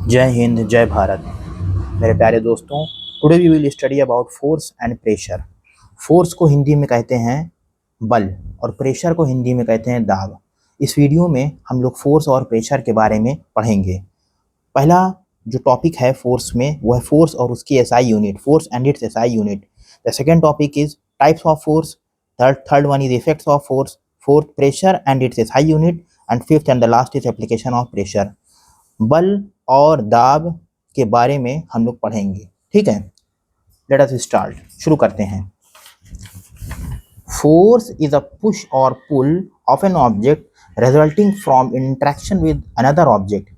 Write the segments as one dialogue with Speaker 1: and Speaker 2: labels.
Speaker 1: जय हिंद, जय भारत। मेरे प्यारे दोस्तों, today we will study about force and pressure. Force को हिंदी में कहते हैं बल और प्रेशर को हिंदी में कहते हैं दाब। इस वीडियो में हम लोग फोर्स और प्रेशर के बारे में पढ़ेंगे। पहला जो टॉपिक है फोर्स में वो है फोर्स और उसकी SI unit, force and it's SI unit. The second topic is types of force. Third one is effects of force. Fourth pressure and it's SI unit. And fifth and the last is application of pressure. बल और दाब के बारे में हम लोग पढ़ेंगे, ठीक है। लेट अस स्टार्ट, शुरू करते हैं। फोर्स इज अ पुश और pull of an object resulting from interaction with another object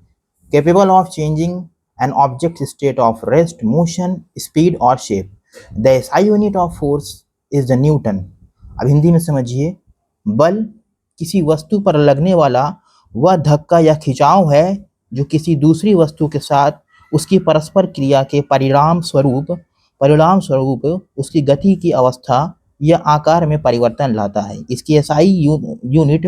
Speaker 1: capable of changing an object's state of rest, motion, speed or shape. The SI unit of force is the Newton. अब हिंदी में समझिए, बल किसी वस्तु पर लगने वाला वह धक्का या खिंचाव है जो किसी दूसरी वस्तु के साथ उसकी परस्पर क्रिया के परिणाम स्वरूप उसकी गति की अवस्था या आकार में परिवर्तन लाता है। इसकी एसआई यूनिट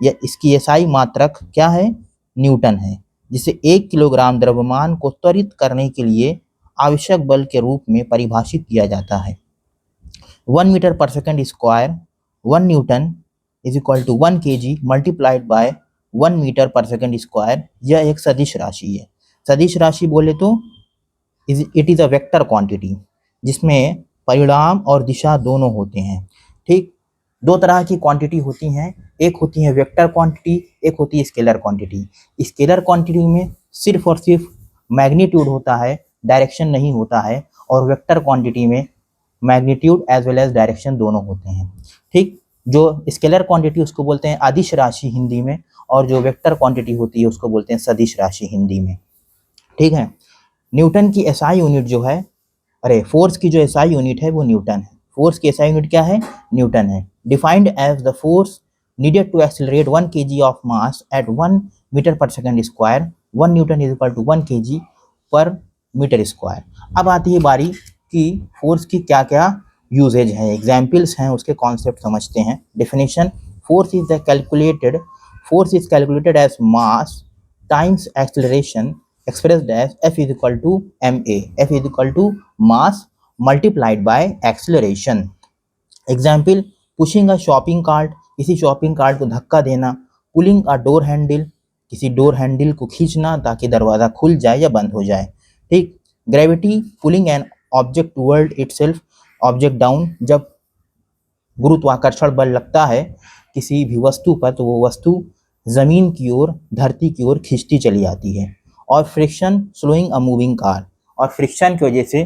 Speaker 1: या इसकी एसआई मात्रक क्या है? न्यूटन है, जिसे 1 किलोग्राम द्रव्यमान को त्वरित करने के लिए आवश्यक बल के रूप में परिभाषित किया जाता है। 1 metre per second square 1 newton is equal to 1 kg multiplied by 1 metre per second square. यह एक सदिश राशि है। सदिश राशि बोले तो it is a vector quantity, जिसमें परिणाम और दिशा दोनों होते हैं, ठीक। दो तरह की क्वांटिटी होती हैं, एक होती है वेक्टर क्वांटिटी, एक होती है स्केलर क्वांटिटी। स्केलर क्वांटिटी में सिर्फ और सिर्फ मैग्नीट्यूड होता है, डायरेक्शन नहीं होता है, और वेक्टर क्वांटिटी में magnitude as well as direction दोनों होते हैं, ठीक। जो स्केलर क्वांटिटी उसको बोलते हैं अदिश राशि हिंदी में, और जो वेक्टर क्वांटिटी होती है उसको बोलते हैं सदिश राशि हिंदी में, ठीक है। न्यूटन की एसआई यूनिट जो है, फोर्स की जो एसआई यूनिट है वो न्यूटन है। फोर्स की एसआई यूनिट क्या है? न्यूटन है। Defined as the force needed to accelerate 1 kg of mass at 1 meter per second square. 1 newton is equal to 1 kg per metre square. अब आती है बारी कि फोर्स की क्या क्या यूजेज है, एग्जाम्पल्स हैं, उसके कॉन्सेप्ट समझते हैं। Definition: force is calculated as mass times acceleration expressed as F is equal to ma. F is equal to mass multiplied by acceleration. Example: pushing a shopping cart, किसी shopping cart को धक्का देना। Pulling अ door handle, किसी door handle को खींचना ताकि दरवाज़ा खुल जाए या बंद हो जाए, ठीक। Gravity: pulling an object toward itself, object down, जब गुरुत्वाकर्षण बल लगता है किसी भी वस्तु पर तो वो वस्तु ज़मीन की ओर, धरती की ओर खींचती चली आती है। और friction: slowing a moving car, और फ्रिक्शन की वजह से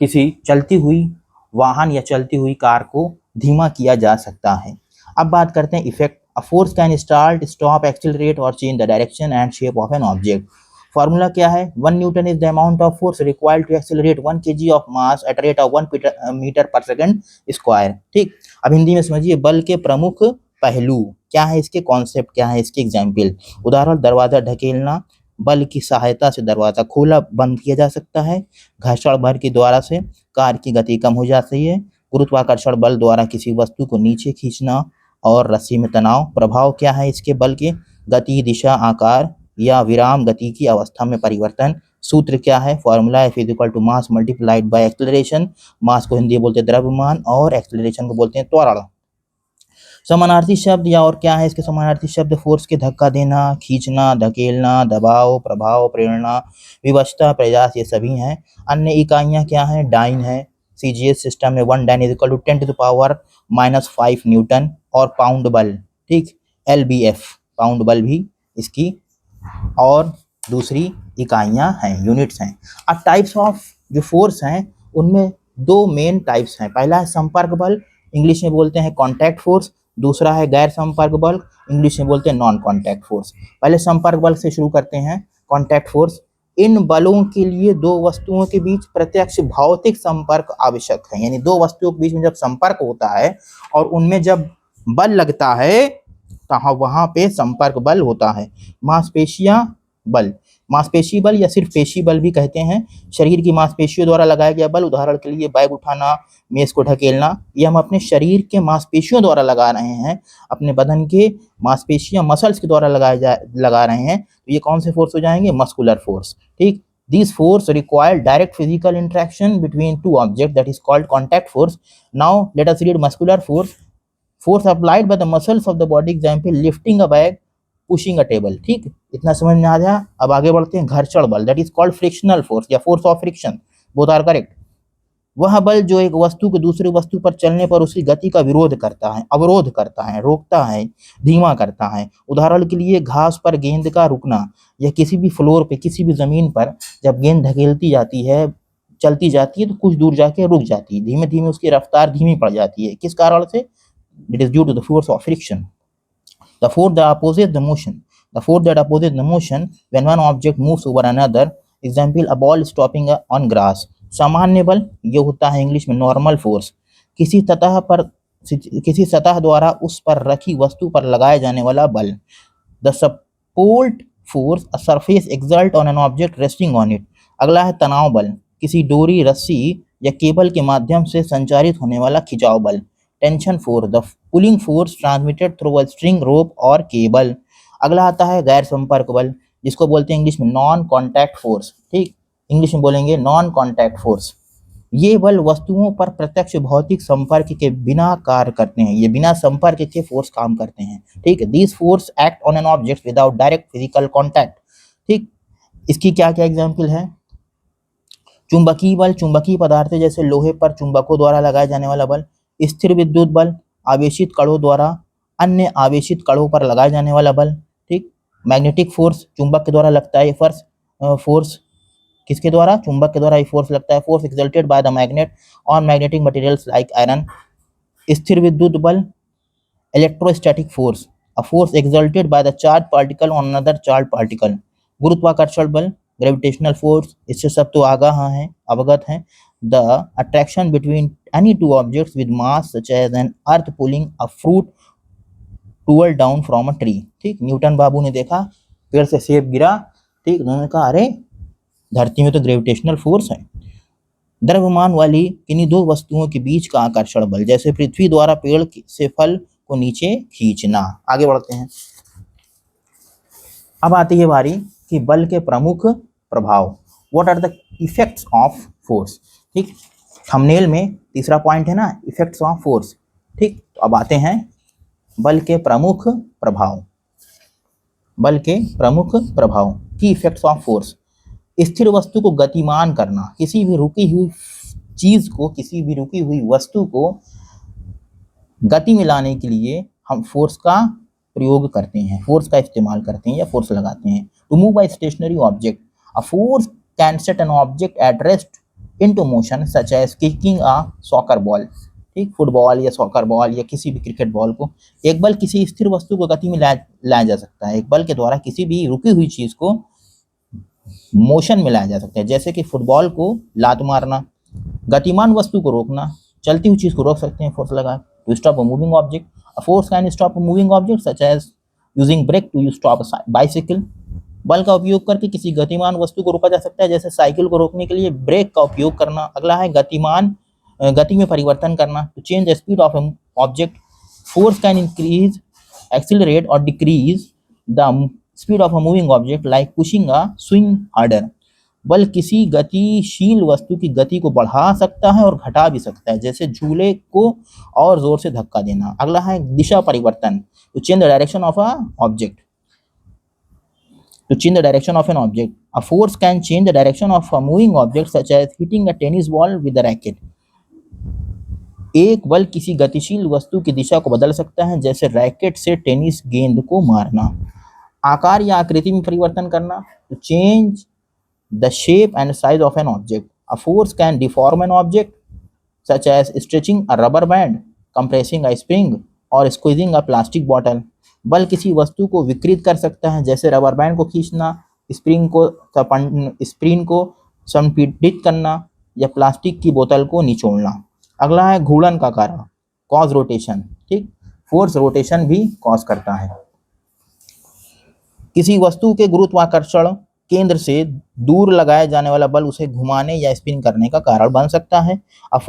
Speaker 1: किसी चलती हुई वाहन या चलती हुई कार को धीमा किया जा सकता है। अब बात करते हैं effect. A force can start, stop, accelerate और change the direction and shape of an object. Formula क्या है? 1 newton is the amount of force required to accelerate 1 kg of mass at rate of 1 metre per second square, ठीक। अब हिंदी में समझिए, बल के प्रमुख पहलू क्या है, इसके कॉन्सेप्ट क्या है, इसके एग्जाम्पल। उदाहरण: दरवाजा ढकेलना, बल की सहायता से दरवाजा खोला बंद किया जा सकता है। घर्षण बल के द्वारा से कार की गति कम हो जाती है। गुरुत्वाकर्षण बल द्वारा किसी वस्तु को नीचे खींचना और रस्सी में तनाव। प्रभाव क्या है इसके बल के? गति, दिशा, आकार या विराम गति की अवस्था में परिवर्तन। सूत्र क्या है? Formula F is equal to mass multiplied by acceleration. Mass को हिंदी बोलते हैं द्रव्यमान और एक्सेलरेशन को बोलते हैं त्वरण। समानार्थी शब्द या और क्या है इसके समानार्थी शब्द? फोर्स के धक्का देना, खींचना, धकेलना, दबाव, प्रभाव, प्रेरणा, विवशता, प्रयास, ये सभी हैं। अन्य इकाइयाँ क्या हैं? डाइन है। सीजीएस सिस्टम में 1 dyne is equal to 10 to the power -5 newton. और पाउंड बल, ठीक, LBF, पाउंड बल भी इसकी और दूसरी इकाइयाँ हैं, यूनिट्स हैं। अब टाइप्स ऑफ जो फोर्स हैं उनमें दो मेन टाइप्स हैं। पहला है संपर्क बल, इंग्लिश में बोलते हैं कॉन्टैक्ट फोर्स। दूसरा है गैर संपर्क बल, इंग्लिश में बोलते हैं नॉन कॉन्टैक्ट फोर्स। पहले संपर्क बल से शुरू करते हैं, कॉन्टैक्ट फोर्स। इन बलों के लिए दो वस्तुओं के बीच प्रत्यक्ष भौतिक संपर्क आवश्यक है, यानी दो वस्तुओं के बीच में जब संपर्क होता है और उनमें जब बल लगता है तो वहां पे संपर्क बल होता है। मांसपेशियां बल, मांसपेशी बल या सिर्फ पेशी बल भी कहते हैं। शरीर की मांसपेशियों द्वारा लगाया गया बल, उदाहरण के लिए बैग उठाना, मेज को ढकेलना, ये हम अपने शरीर के मांसपेशियों द्वारा लगा रहे हैं, अपने बदन के मांसपेशियां मसल्स के द्वारा लगा रहे हैं, तो ये कौन से फोर्स हो जाएंगे? Muscular force. ठीक, this force require direct physical interaction between two object, that is called contact force. Now let us read muscular force. Force applied by the muscles of the body, example lifting a bag, pushing a table. ठीक, इतना समझ में आ गया। अब आगे बढ़ते हैं। घर्षण बल, that is called frictional force या force of friction, both are correct. वह बल जो एक वस्तु को दूसरी वस्तु पर चलने पर उसकी गति का विरोध करता है, अवरोध करता है, रोकता है, धीमा करता है। उदाहरण के लिए घास पर गेंद का रुकना, या किसी भी फ्लोर पे, किसी भी जमीन पर जब गेंद धकेलती जाती है, चलती जाती है, तो कुछ दूर जाके रुक जाती है, धीमे धीमे उसकी रफ्तार धीमी पड़ जाती है। किस कारण से? It is due to the force of friction. The force that opposes the motion. The force that opposes the motion when one object moves over another. Example, a ball stopping on grass. सामान्य बल, ये होता है English में normal force, किसी सतह द्वारा उस पर रखी वस्तु पर लगाए जाने वाला बल। The support force a surface exert on an object resting on it. अगला है तनाव बल, किसी डोरी, रस्सी या केबल के माध्यम से संचारित होने वाला खिंचाव बल। Tension force, the pulling force transmitted through a string, rope और केबल। अगला आता है गैर संपर्क बल, जिसको बोलते हैं इंग्लिश में नॉन कॉन्टैक्ट फोर्स। ठीक, इंग्लिश में बोलेंगे नॉन कॉन्टैक्ट फोर्स। ये बल वस्तुओं पर प्रत्यक्ष भौतिक संपर्क के बिना कार्य करते हैं, ये बिना संपर्क के फोर्स काम करते हैं। ठीक है, this force act on an object without direct physical contact. ठीक, इसकी क्या क्या एग्जाम्पल है? चुंबकीय बल, चुंबकीय पदार्थ जैसे लोहे पर चुंबकों द्वारा लगाए जाने वाला बल। स्थिर विद्युत बल, आवेशित कणों द्वारा अन्य आवेशित कणों पर लगाए जाने वाला बल। ठीक, मैग्नेटिक फोर्स, चुंबक के द्वारा लगता है फोर्स, किसके द्वारा? चुंबक के द्वारा ये फोर्स लगता है, force exerted by the magnet on magnetic materials like iron. स्थिर विद्युत बल, electrostatic force, a force exerted by the charge particle on another charge particle. गुरुत्वाकर्षण बल, ग्रेविटेशनल फोर्स, इससे सब तो आगाह हैं, अवगत हैं। The attraction between any two objects with mass such as an earth pulling a fruit toward down from a tree. ठीक, न्यूटन बाबू ने देखा पेड़ से सेब गिरा, ठीक, उन्होंने कहा अरे धरती में तो ग्रेविटेशनल फोर्स है। द्रव्यमान वाली किन्हीं दो वस्तुओं के बीच का आकर्षण बल, जैसे पृथ्वी द्वारा पेड़ से फल को नीचे खींचना। आगे बढ़ते हैं। अब आती है बारी कि बल के प्रमुख प्रभाव। What are the effects of force. ठीक, थंबनेल में तीसरा पॉइंट है ना, इफेक्ट्स ऑफ फोर्स। ठीक, तो अब आते हैं बल के प्रमुख प्रभाव। बल के प्रमुख प्रभाव की इफेक्ट्स ऑफ फोर्स। स्थिर वस्तु को गतिमान करना, किसी भी रुकी हुई चीज को, किसी भी रुकी हुई वस्तु को गति में लाने के लिए हम फोर्स का प्रयोग करते हैं, फोर्स का इस्तेमाल करते हैं या फोर्स लगाते हैं। To move by stationary object, a force can set an object at rest into motion such as kicking a soccer ball. ठीक, फुटबॉल या सॉकर बॉल या किसी भी क्रिकेट बॉल को, एक बल किसी स्थिर वस्तु को गति में लाया जा सकता है। एक बल के द्वारा किसी भी रुकी हुई चीज को मोशन में लाया जा सकता है, जैसे कि फुटबॉल को लात मारना, गतिमान वस्तु को रोकना, चलती हुई चीज को रोक सकते हैं फोर्स लगा। To stop a moving object, a force can stop a moving object such as using brake to stop a bicycle. बल का उपयोग करके किसी गतिमान वस्तु को रोका जा सकता है, जैसे साइकिल को रोकने के लिए ब्रेक का उपयोग करना। अगला है गति में परिवर्तन करना, to change the speed of an object. Force can increase, accelerate और decrease the speed of a moving object like pushing a swing harder. बल किसी गतिशील वस्तु की गति को बढ़ा सकता है और घटा भी सकता है, जैसे झूले को और जोर से धक्का देना। अगला है दिशा परिवर्तन, to change the direction of a object. To change the direction of an object, a force can change the direction of a moving object such as hitting a tennis ball with a racket. एक बल किसी गतिशील वस्तु की दिशा को बदल सकता है, जैसे रैकेट से टेनिस गेंद को मारना। आकार या आकृति में परिवर्तन करना, to change the shape and size of an object. A force can deform an object such as stretching a rubber band, compressing a spring or squeezing a plastic bottle. बल किसी वस्तु को विकृत कर सकता है, जैसे रबर बैंड को खींचना, स्प्रिंग को संपीड़ित करना या प्लास्टिक की बोतल को निचोड़ना। अगला है घूर्णन का कारण, कॉज रोटेशन। ठीक, फोर्स रोटेशन भी कॉज करता है। किसी वस्तु के गुरुत्वाकर्षण केंद्र से दूर लगाया जाने वाला बल उसे घुमाने या स्पिन करने का कारण बन सकता है। A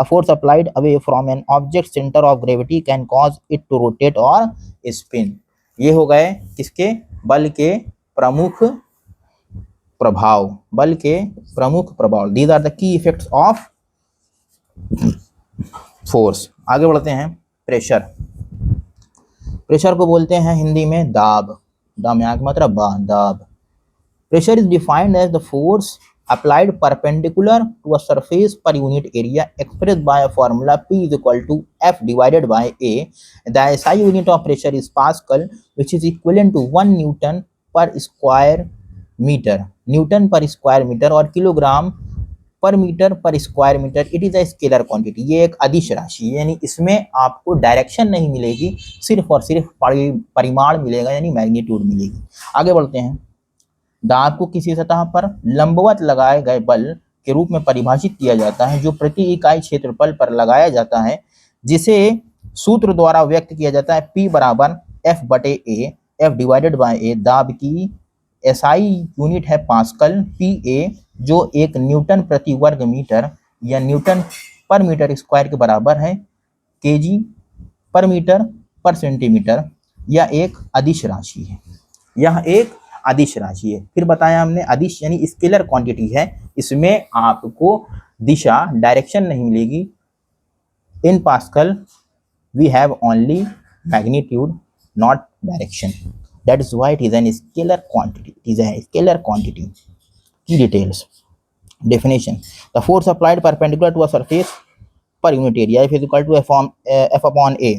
Speaker 1: force applied away from an object's center of gravity can cause it to rotate or spin। ये हो गए किसके? बल के प्रमुख प्रभाव, बल के प्रमुख प्रभाव। These are the key effects of force. आगे बढ़ते हैं। प्रेशर, प्रेशर को बोलते हैं हिंदी में दाब। दाब में आग मतलब दाब। Pressure is defined as the force applied perpendicular to a surface per unit area expressed by a formula P is equal to F divided by A. The SI unit of pressure is Pascal, which is equivalent to 1 Newton per square meter, Newton per square meter और kilogram per metre per square metre. It is a scalar quantity. ये एक अदिश राशि है, यानी इसमें आपको direction नहीं मिलेगी, सिर्फ और सिर्फ परिमाण मिलेगा, यानी मैग्नीट्यूड मिलेगी। आगे बढ़ते हैं। दाब को किसी सतह पर लंबवत लगाए गए बल के रूप में परिभाषित किया जाता है जो प्रति इकाई क्षेत्रफल पर लगाया जाता है, जिसे सूत्र द्वारा व्यक्त किया जाता है P बराबर F बटे A, F divided by A। दाब की SI यूनिट है पास्कल, PA जो एक न्यूटन प्रति वर्ग मीटर या न्यूटन पर मीटर स्क्वायर के बराबर है, केजी पर मीटर पर सेंटीमीटर। यह एक अदिश राशि है, यह एक अदिश राशि है। फिर बताया हमने अदिश यानी स्केलर क्वांटिटी है, इसमें आपको दिशा डायरेक्शन नहीं मिलेगी। In pascal we have only magnitude not direction, that is why it is an scalar quantity, it is a scalar quantity. की details. Definition, the force applied perpendicular to a surface per unit area F is equal to F upon A।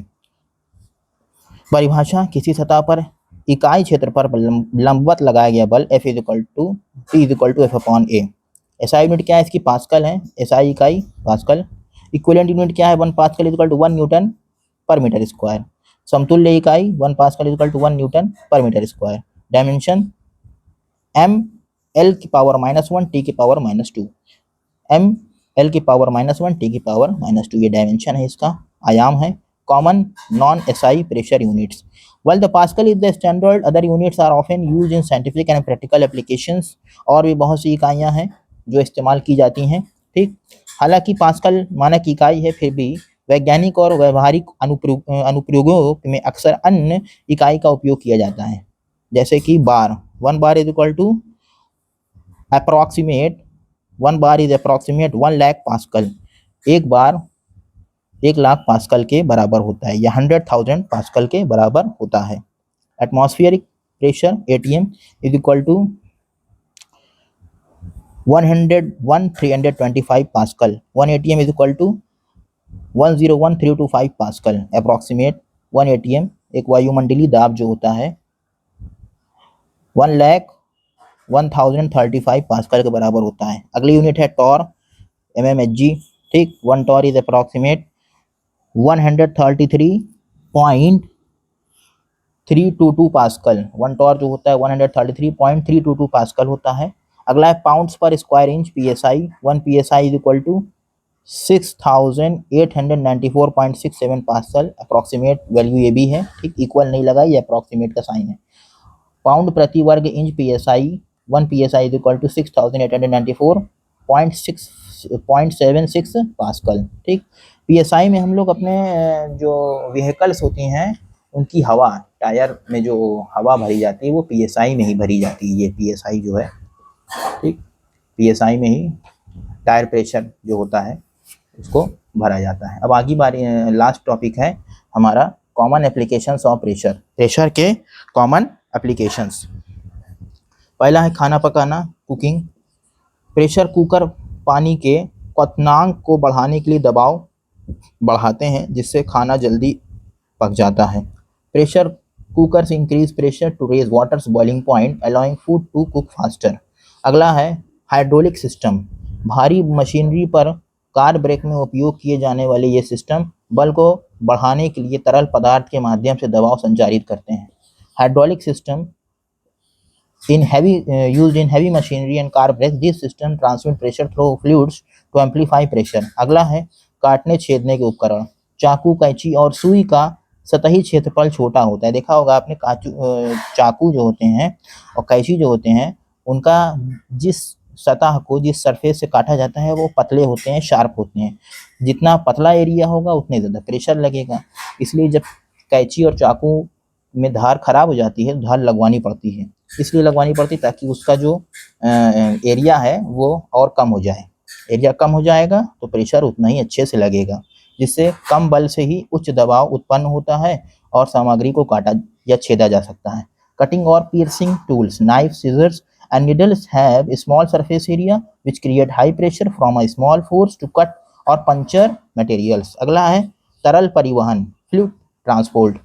Speaker 1: परिभाषा, किसी सतह पर इकाई क्षेत्र पर लंबवत लगाया गया बल F is equal to P is equal to F upon A। SI unit क्या है इसकी? पास्कल है, SI इकाई पास्कल। इक्विवेलेंट यूनिट क्या है? 1 pascal is equal to 1 newton per metre square. समतुल्य इकाई 1 pascal is equal to 1 newton per metre square. Dimension m l की पावर -1 t की पावर -2, m l की पावर -1 t की पावर -2, ये डायमेंशन है, इसका आयाम है। Common non SI pressure units, while the Pascal is the standard, other units are often used in scientific and practical applications। और भी बहुत सी इकाइयाँ हैं जो इस्तेमाल की जाती हैं, ठीक। हालांकि पास्कल मानक इकाई है, फिर भी वैज्ञानिक और व्यवहारिक अनुप्रयोगों में अक्सर अन्य इकाई का उपयोग किया जाता है, जैसे कि bar. 1 bar is equal to approximate 1 bar is approximate 1 lakh pascal. एक बार 1 लाख पास्कल के बराबर होता है या 100,000 पास्कल के बराबर होता है। Atmospheric pressure ATM is equal to 101,325 pascal. 1 ATM is equal to 101,325 pascal. Approximate 1 ATM एक वायुमंडलीय दाब जो होता है 1,01,035 पास्कल के बराबर होता है। अगली यूनिट है टॉर, mmHg, ठीक। 1 torr is approximate 133.322 pascal. 1 torr जो होता है 133.322 पास्कल होता है। अगला है pounds per square inch PSI। 1 PSI is equal to 6,894.67 pascal. Approximate value ये भी है, ठीक, इक्वल नहीं लगा, ये अप्रॉक्सीमेट का साइन है। पाउंड प्रति वर्ग inch PSI 1 PSI is equal to 6,894.76 pascal, ठीक। PSI में हम लोग अपने जो व्हीकल्स होती हैं उनकी हवा, टायर में जो हवा भरी जाती है वो PSI में ही भरी जाती है। ये PSI जो है, ठीक, PSI में ही टायर प्रेशर जो होता है उसको भरा जाता है। अब आगे बारी लास्ट टॉपिक है हमारा common applications of pressure, pressure के कॉमन एप्लीकेशंस। पहला है खाना पकाना, कुकिंग। प्रेशर कुकर पानी के क्वथनांक को बढ़ाने के लिए दबाव बढ़ाते हैं, जिससे खाना जल्दी पक जाता है। प्रेशर कुकर से increase pressure to raise water's boiling point allowing food to cook faster. अगला है हाइड्रोलिक सिस्टम। भारी मशीनरी पर कार ब्रेक में उपयोग किए जाने वाले ये सिस्टम बल को बढ़ाने के लिए तरल पदार्थ के माध्यम से दबाव संचारित करते हैं। Hydraulic system used in heavy machinery and car brakes. This system transmit pressure through fluids to amplify pressure। अगला है काटने छेदने के उपकरण। चाकू, कैंची और सुई का सतही क्षेत्रफल छोटा होता है। देखा होगा आपने चाकू जो होते हैं और कैंची जो होते हैं, उनका जिस सतह को जिस सरफेस से काटा जाता है वो पतले होते हैं, शार्प होते हैं। जितना पतला एरिया होगा उतने ज़्यादा प्रेशर लगेगा। इसलिए जब कैंची और चाकू में धार खराब हो जाती है, धार लगवानी पड़ती है। इसलिए लगवानी पड़ती है ताकि उसका जो एरिया है वो और कम हो जाए। एरिया कम हो जाएगा तो प्रेशर उतना ही अच्छे से लगेगा, जिससे कम बल से ही उच्च दबाव उत्पन्न होता है और सामग्री को काटा या छेदा जा सकता है। कटिंग और piercing tools, knife, scissors and needles have a small surface area which create high pressure from a small force to cut or puncture materials। अगला है तरल परिवहन, फ्लूइड ट्रांसपोर्ट।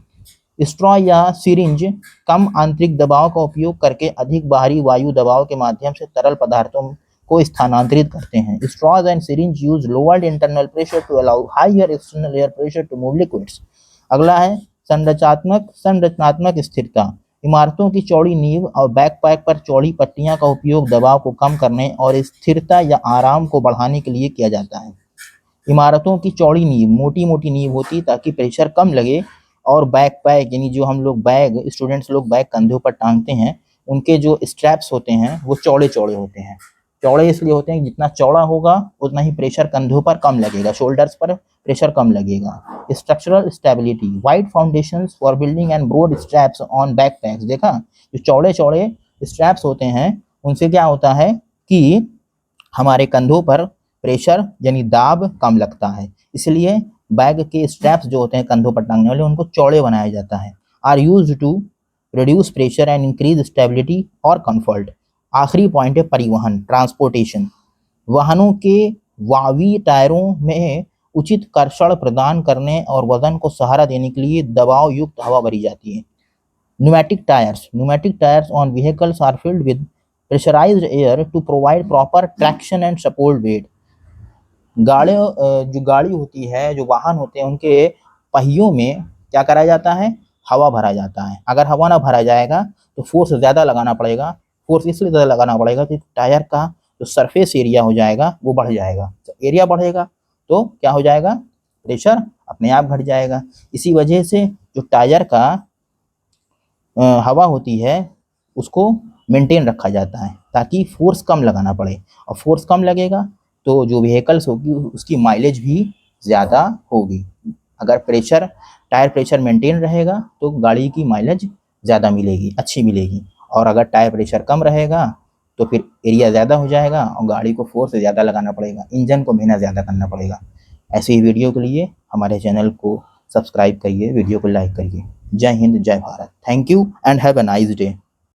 Speaker 1: स्ट्रॉ या सिरिंज कम आंतरिक दबाव का उपयोग करके अधिक बाहरी वायु दबाव के माध्यम से तरल पदार्थों को स्थानांतरित करते हैं। Straws and syringe use lowered internal pressure to allow higher external air pressure to move liquids. अगला है संरचनात्मक स्थिरता। इमारतों की चौड़ी नींव और बैकपैक पर चौड़ी पट्टियां का उपयोग दबाव को कम करने और स्थिरता या आराम को बढ़ाने के लिए किया जाता है। इमारतों की चौड़ी नींव, मोटी मोटी नींव होती ताकि प्रेशर कम लगे, और बैकपैक यानी जो हम लोग बैग, स्टूडेंट्स लोग बैग कंधों पर टांगते हैं, उनके जो स्ट्रैप्स होते हैं वो चौड़े चौड़े होते हैं। चौड़े इसलिए होते हैं जितना चौड़ा होगा उतना ही प्रेशर कंधों पर कम लगेगा, शोल्डर्स पर प्रेशर कम लगेगा। Structural stability, wide foundations for building and broad straps on backpacks. देखा, जो चौड़े चौड़े स्ट्रैप्स होते हैं उनसे क्या होता है कि हमारे कंधों पर प्रेशर यानी दाब कम लगता है, इसलिए बैग के स्ट्रैप्स जो होते हैं कंधों पर टांगने वाले उनको चौड़े बनाया जाता है। Are use to reduce pressure and increase stability और कंफर्ट। आखिरी पॉइंट है परिवहन, ट्रांसपोर्टेशन। वाहनों के वावी टायरों में उचित कर्षण प्रदान करने और वजन को सहारा देने के लिए दबाव युक्त हवा भरी जाती है। Pneumatic tyres on vehicles are filled with pressurized air to provide proper traction and support weight। जो गाड़ी होती है, जो वाहन होते हैं, उनके पहियों में क्या करा जाता है, हवा भरा जाता है। अगर हवा ना भरा जाएगा तो फोर्स ज़्यादा लगाना पड़ेगा। फोर्स इसलिए ज़्यादा लगाना पड़ेगा कि टायर का जो सरफेस एरिया हो जाएगा वो बढ़ जाएगा। तो एरिया बढ़ेगा तो क्या हो जाएगा, प्रेशर अपने आप घट जाएगा। इसी वजह से जो टायर का हवा होती है उसको मेंटेन रखा जाता है ताकि फोर्स कम लगाना पड़े, और फोर्स कम लगेगा तो जो व्हीकल्स होगी उसकी माइलेज भी ज़्यादा होगी। अगर टायर प्रेशर मेंटेन रहेगा तो गाड़ी की माइलेज ज़्यादा मिलेगी, अच्छी मिलेगी, और अगर टायर प्रेशर कम रहेगा तो फिर एरिया ज़्यादा हो जाएगा और गाड़ी को फोर्स ज़्यादा लगाना पड़ेगा, इंजन को मेहनत ज़्यादा करना पड़ेगा। ऐसे ही वीडियो के लिए हमारे चैनल को सब्सक्राइब करिए, वीडियो को लाइक करिए। जय हिंद, जय Bharat. Thank you and have a nice day.